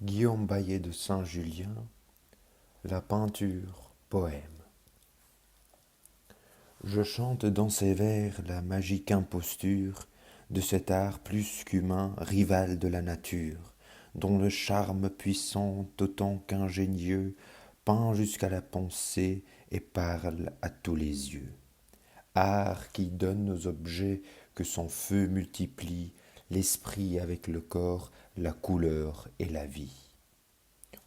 Guillaume Baillet de Saint-Julien, la peinture, poème. Je chante dans ces vers la magique imposture de cet art plus qu'humain, rival de la nature, dont le charme puissant autant qu'ingénieux peint jusqu'à la pensée et parle à tous les yeux. Art qui donne aux objets que son feu multiplie l'esprit avec le corps, la couleur et la vie.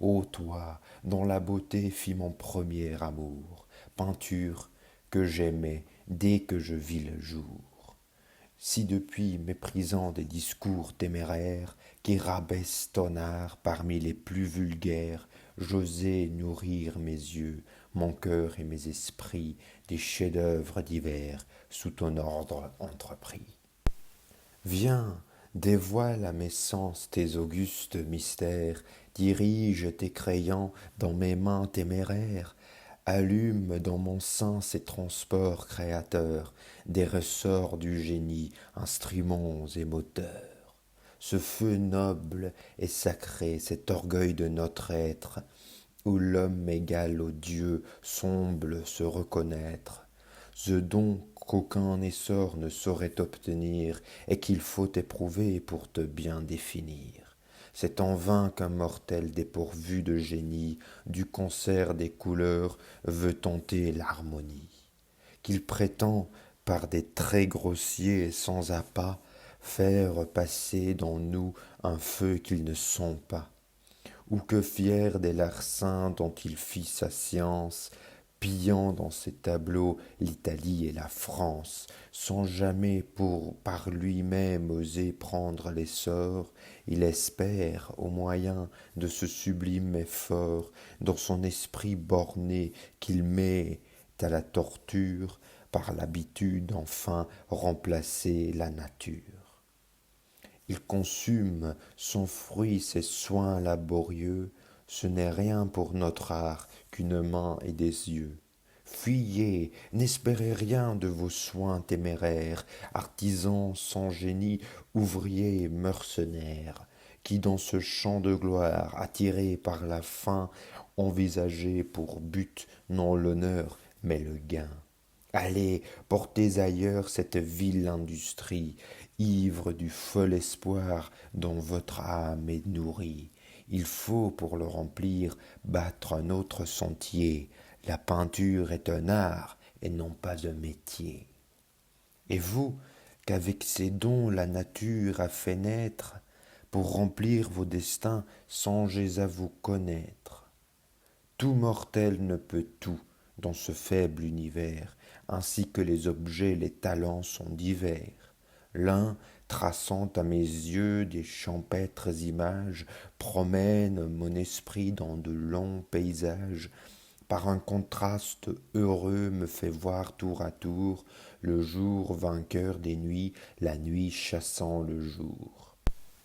Ô toi, dont la beauté fit mon premier amour, peinture que j'aimais dès que je vis le jour. Si depuis, méprisant des discours téméraires qui rabaissent ton art parmi les plus vulgaires, j'osais nourrir mes yeux, mon cœur et mes esprits des chefs-d'œuvre divers sous ton ordre entrepris. Viens, dévoile à mes sens tes augustes mystères, dirige tes crayons dans mes mains téméraires, allume dans mon sein ces transports créateurs, des ressorts du génie, instruments et moteurs. Ce feu noble et sacré, cet orgueil de notre être, où l'homme égal au Dieu semble se reconnaître, ce don qu'aucun essor ne saurait obtenir et qu'il faut éprouver pour te bien définir. C'est en vain qu'un mortel dépourvu de génie du concert des couleurs veut tenter l'harmonie, qu'il prétend, par des traits grossiers et sans appât, faire passer dans nous un feu qu'ils ne sont pas, ou que fier des larcins dont il fit sa science, pillant dans ses tableaux l'Italie et la France, sans jamais par lui-même oser prendre l'essor, il espère, au moyen de ce sublime effort, dans son esprit borné qu'il met à la torture, par l'habitude enfin remplacer la nature. Il consume son fruit, ses soins laborieux, ce n'est rien pour notre art qu'une main et des yeux. Fuyez, n'espérez rien de vos soins téméraires, artisans sans génie, ouvriers mercenaires, qui dans ce champ de gloire, attirés par la faim, envisagez pour but non l'honneur, mais le gain. Allez, portez ailleurs cette vile industrie, ivre du fol espoir dont votre âme est nourrie. Il faut, pour le remplir, battre un autre sentier. La peinture est un art et non pas un métier. Et vous, qu'avec ces dons la nature a fait naître, pour remplir vos destins, songez à vous connaître. Tout mortel ne peut tout dans ce faible univers, ainsi que les objets, les talents sont divers. L'un, traçant à mes yeux des champêtres images, promène mon esprit dans de longs paysages, par un contraste heureux me fait voir tour à tour le jour vainqueur des nuits, la nuit chassant le jour.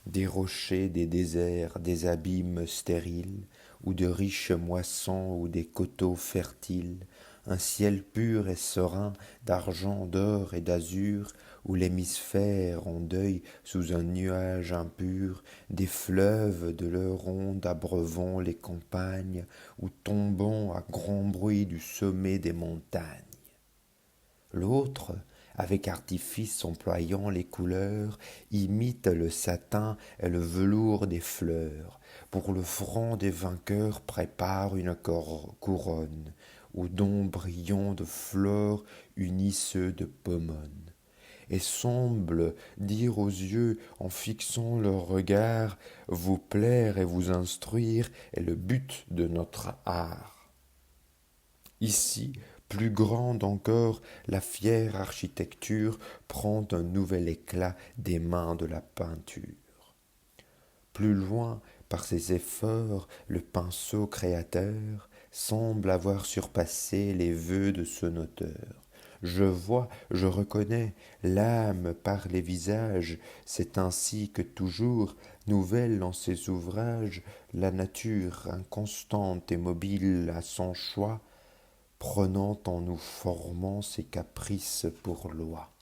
Des rochers, des déserts, des abîmes stériles, ou de riches moissons, ou des coteaux fertiles, un ciel pur et serein, d'argent, d'or et d'azur, où l'hémisphère en deuil sous un nuage impur, des fleuves de leur onde abreuvant les campagnes, ou tombant à grand bruit du sommet des montagnes. L'autre, avec artifice employant les couleurs, imite le satin et le velours des fleurs. Pour le front des vainqueurs prépare une couronne, aux dons brillants de flore unis ceux de pomone, et semble dire aux yeux, en fixant leur regard, vous plaire et vous instruire est le but de notre art. Ici, plus grande encore, la fière architecture prend un nouvel éclat des mains de la peinture. Plus loin, par ses efforts, le pinceau créateur semble avoir surpassé les vœux de son auteur. Je vois, je reconnais, l'âme par les visages, c'est ainsi que toujours, nouvelle en ses ouvrages, la nature, inconstante et mobile à son choix, prenant en nous formant ses caprices pour loi.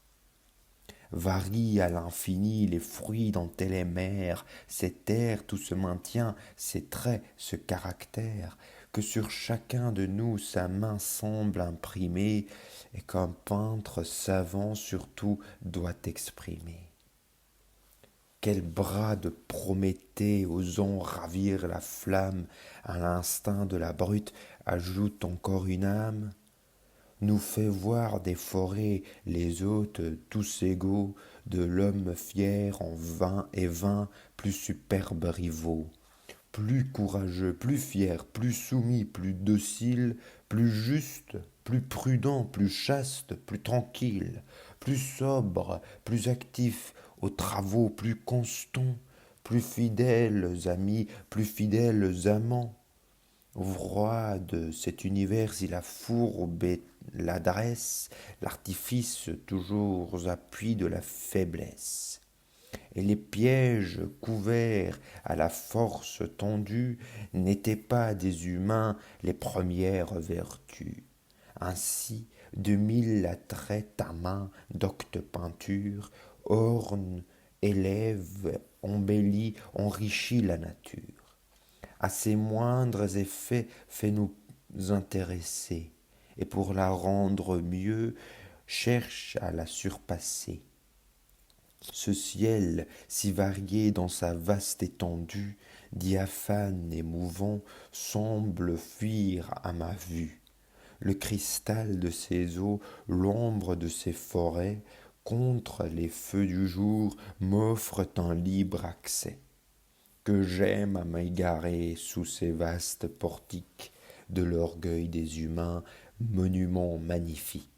varie à l'infini les fruits dont elle est mère, cet air, tout se maintient, ces traits, ce caractère, que sur chacun de nous sa main semble imprimer, et qu'un peintre savant surtout doit exprimer. Quel bras de Prométhée osant ravir la flamme à l'instinct de la brute ajoute encore une âme, nous fait voir des forêts les hôtes tous égaux, de l'homme fier en vain et vain plus superbes rivaux, plus courageux, plus fiers, plus soumis, plus dociles, plus justes, plus prudents, plus chastes, plus tranquilles, plus sobres, plus actifs aux travaux, plus constants, plus fidèles amis, plus fidèles amants. Roi de cet univers, si la fourbe et l'adresse, l'artifice toujours appui de la faiblesse et les pièges couverts à la force tendue n'étaient pas des humains les premières vertus. Ainsi, de mille attraits ta main, docte peinture, orne, élève, embellit, enrichit la nature. À ses moindres effets, fais-nous intéresser, et pour la rendre mieux, cherche à la surpasser. Ce ciel, si varié dans sa vaste étendue, diaphane et mouvant, semble fuir à ma vue. Le cristal de ses eaux, l'ombre de ses forêts, contre les feux du jour, m'offrent un libre accès. Que j'aime à m'égarer sous ces vastes portiques de l'orgueil des humains, monuments magnifiques.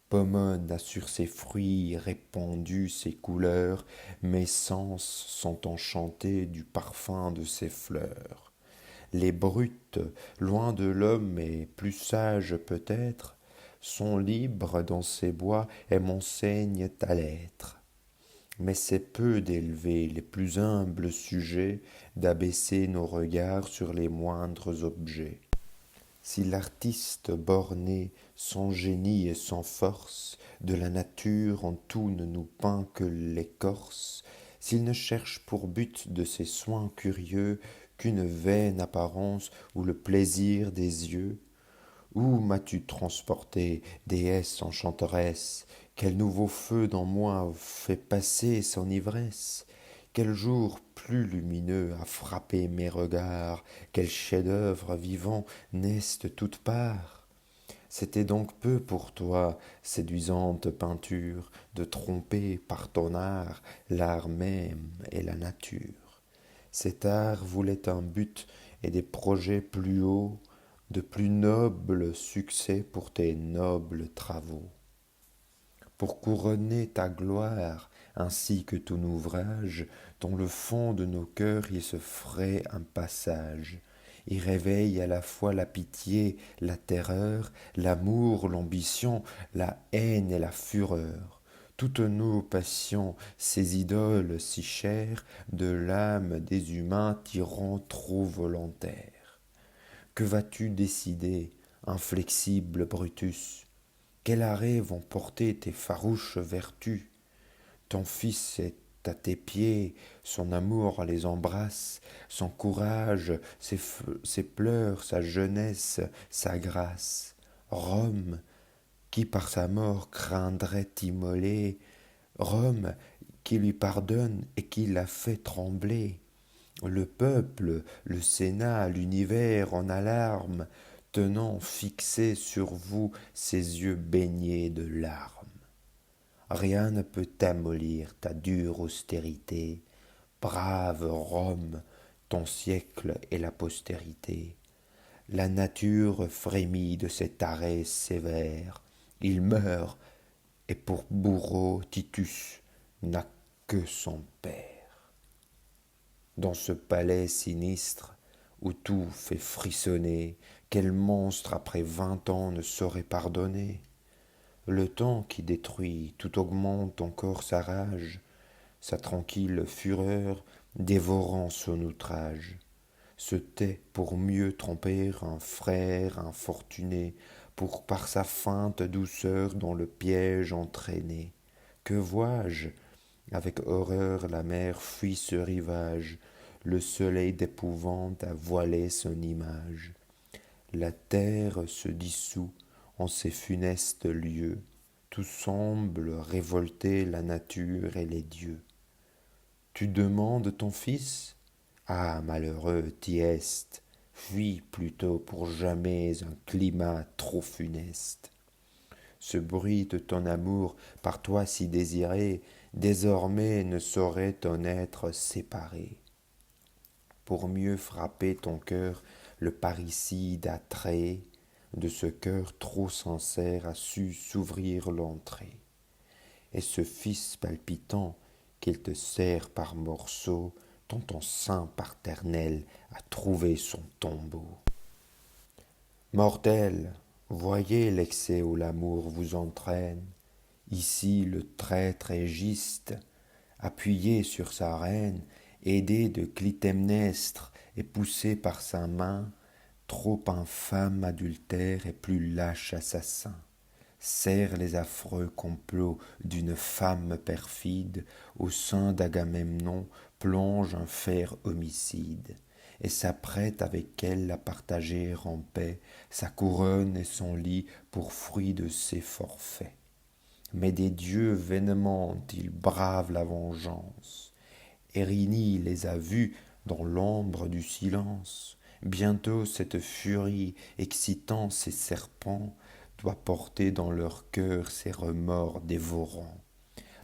Pomone a sur ses fruits répandu ses couleurs, mes sens sont enchantés du parfum de ses fleurs. Les brutes, loin de l'homme et plus sages peut-être, sont libres dans ces bois et m'enseignent à l'être. Mais c'est peu d'élever les plus humbles sujets, d'abaisser nos regards sur les moindres objets. Si l'artiste borné, sans génie et sans force, de la nature en tout ne nous peint que l'écorce, s'il ne cherche pour but de ses soins curieux qu'une vaine apparence ou le plaisir des yeux, où m'as-tu transporté, déesse enchanteresse? Quel nouveau feu dans moi fait passer son ivresse? Quel jour plus lumineux a frappé mes regards? Quels chefs-d'œuvre vivants naissent de toutes parts? C'était donc peu pour toi, séduisante peinture, de tromper par ton art l'art même et la nature. Cet art voulait un but et des projets plus hauts, de plus nobles succès pour tes nobles travaux. Pour couronner ta gloire, ainsi que ton ouvrage, dans le fond de nos cœurs y se ferait un passage, y réveille à la fois la pitié, la terreur, l'amour, l'ambition, la haine et la fureur. Toutes nos passions, ces idoles si chères, de l'âme des humains tyrans trop volontaires. Que vas-tu décider, inflexible Brutus? Quel arrêt vont porter tes farouches vertus? Ton fils est à tes pieds, son amour les embrasse, son courage, ses pleurs, sa jeunesse, sa grâce. Rome, qui par sa mort craindrait t'immoler, Rome, qui lui pardonne et qui la fait trembler. Le peuple, le Sénat, l'univers en alarme, tenant fixés sur vous ses yeux baignés de larmes. Rien ne peut amollir ta dure austérité, brave Rome, ton siècle et la postérité. La nature frémit de cet arrêt sévère, il meurt, et pour bourreau Titus n'a que son père. Dans ce palais sinistre, où tout fait frissonner, quel monstre après 20 ans ne saurait pardonner? Le temps qui détruit tout augmente encore sa rage, sa tranquille fureur dévorant son outrage, se tait pour mieux tromper un frère infortuné, pour par sa feinte douceur dans le piège entraîner. Que vois-je? Avec horreur la mer fuit ce rivage, le soleil d'épouvante a voilé son image. La terre se dissout en ces funestes lieux, tout semble révolter la nature et les dieux. Tu demandes ton fils? Ah, malheureux Thyeste, fuis plutôt pour jamais un climat trop funeste. Ce bruit de ton amour, par toi si désiré, désormais ne saurait t'en être séparé. Pour mieux frapper ton cœur, le parricide attrait de ce cœur trop sincère a su s'ouvrir l'entrée. Et ce fils palpitant qu'il te serre par morceaux, dont ton sein paternel a trouvé son tombeau. Mortels, voyez l'excès où l'amour vous entraîne. Ici le traître Égiste, appuyé sur sa reine, aidé de Clytemnestre et poussé par sa main, trop infâme adultère et plus lâche assassin, serre les affreux complots d'une femme perfide au sein d'Agamemnon, plonge un fer homicide, et s'apprête avec elle à partager en paix sa couronne et son lit pour fruit de ses forfaits. Mais des dieux vainement il brave la vengeance. Érynie les a vus dans l'ombre du silence. Bientôt cette furie, excitant ces serpents, doit porter dans leur cœur ces remords dévorants.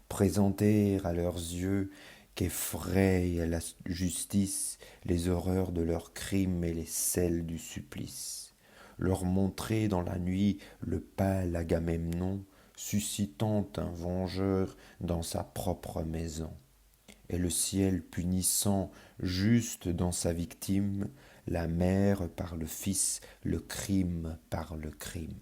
Présenter à leurs yeux qu'effraie la justice les horreurs de leurs crimes et les celles du supplice. Leur montrer dans la nuit le pâle Agamemnon, suscitant un vengeur dans sa propre maison. Et le ciel punissant juste dans sa victime, la mère par le fils, le crime par le crime.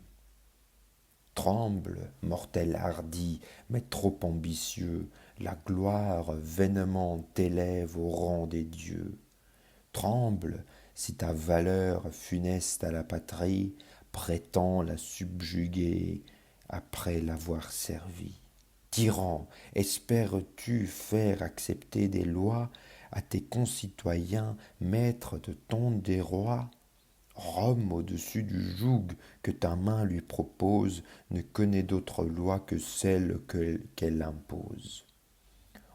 Tremble, mortel hardi, mais trop ambitieux, la gloire vainement t'élève au rang des dieux. Tremble, si ta valeur funeste à la patrie prétend la subjuguer après l'avoir servie. Tyran, espères-tu faire accepter des lois à tes concitoyens, maîtres de ton des rois? Rome, au-dessus du joug que ta main lui propose, ne connaît d'autre loi que celle qu'elle impose.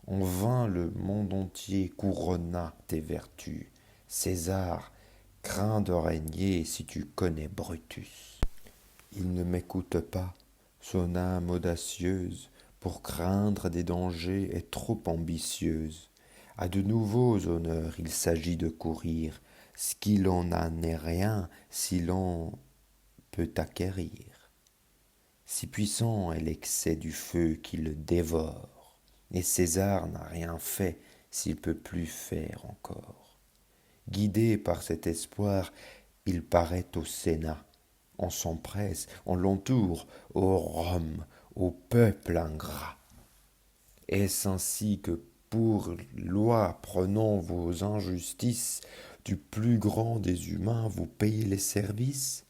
En vain le monde entier couronna tes vertus. César craint de régner si tu connais Brutus. Il ne m'écoute pas, son âme audacieuse, pour craindre des dangers est trop ambitieuse. À de nouveaux honneurs il s'agit de courir, ce qu'il en a n'est rien si l'on peut acquérir. Si puissant est l'excès du feu qui le dévore, et César n'a rien fait s'il peut plus faire encore. Guidé par cet espoir, il paraît au Sénat. On s'empresse, on l'entoure, ô Rome, ô peuple ingrat. Est-ce ainsi que pour loi prenant vos injustices, du plus grand des humains vous payez les services?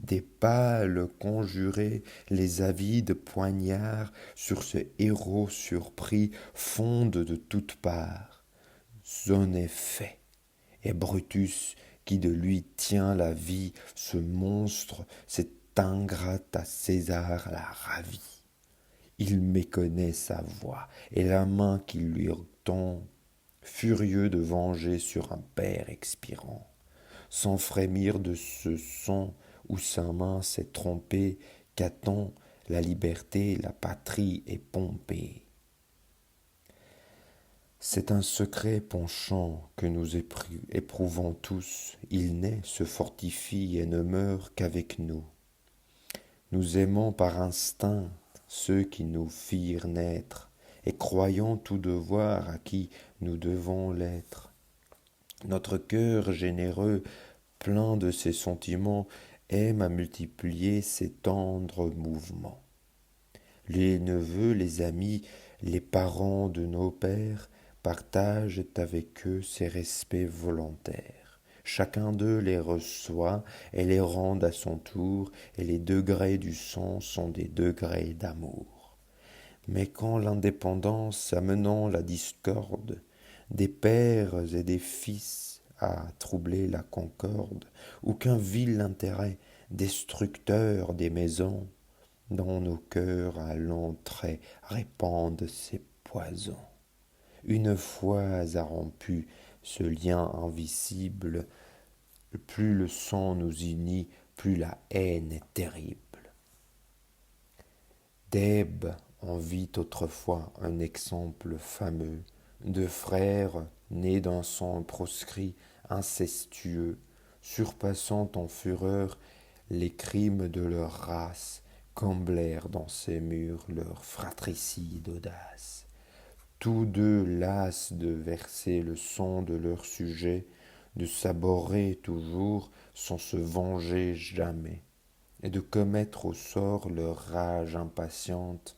Des pâles conjurés, les avides poignards sur ce héros surpris fondent de toutes parts. C'en est fait, et Brutus, qui de lui tient la vie, ce monstre, cet ingrat à César la ravit. Il méconnaît sa voix et la main qui lui tend, furieux de venger sur un père expirant, sans frémir de ce sang où sa main s'est trompée, qu'attend la liberté, la patrie et Pompée. C'est un secret penchant que nous éprouvons tous. Il naît, se fortifie et ne meurt qu'avec nous. Nous aimons par instinct ceux qui nous firent naître, et croyons tout devoir à qui nous devons l'être. Notre cœur généreux, plein de ces sentiments, aime à multiplier ses tendres mouvements. Les neveux, les amis, les parents de nos pères partagent avec eux ces respects volontaires. Chacun d'eux les reçoit et les rend à son tour, et les degrés du sang sont des degrés d'amour. Mais quand l'indépendance amenant la discorde des pères et des fils a troublé la concorde, ou qu'un vil intérêt destructeur des maisons dans nos cœurs à l'entrée répande ses poisons. Une fois a rompu ce lien invisible, plus le sang nous unit, plus la haine est terrible. Thèbes en vit autrefois un exemple fameux de frères nés d'un sang proscrit incestueux, surpassant en fureur les crimes de leur race, comblèrent dans ces murs leur fratricide audace. Tous deux las de verser le sang de leur sujet, de s'abhorrer toujours sans se venger jamais, et de commettre au sort leur rage impatiente,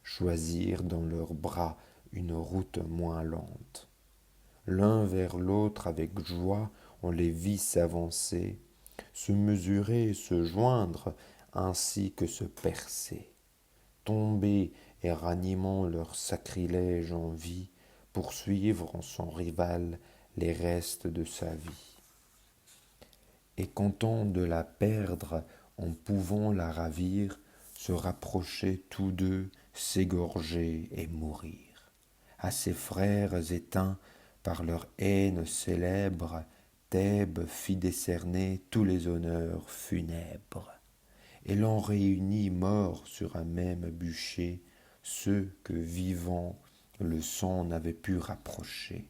choisirent dans leurs bras une route moins lente. L'un vers l'autre avec joie on les vit s'avancer, se mesurer et se joindre, ainsi que se percer. Tomber et ranimant leur sacrilège en vie, poursuivre en son rival les restes de sa vie. Et content de la perdre en pouvant la ravir, se rapprocher tous deux, s'égorger et mourir. À ses frères éteints par leur haine célèbre, Thèbes fit décerner tous les honneurs funèbres. Et l'on réunit morts sur un même bûcher ceux que vivants le sang n'avait pu rapprocher.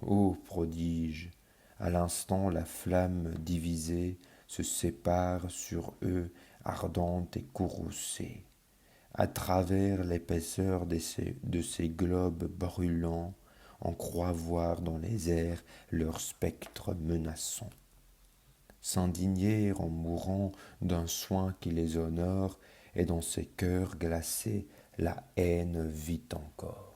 Ô prodige, à l'instant la flamme divisée se sépare sur eux ardente et courroucée. À travers l'épaisseur de ces globes brûlants, on croit voir dans les airs leurs spectres menaçants. S'indigner en mourant d'un soin qui les honore, et dans ces cœurs glacés la haine vit encore.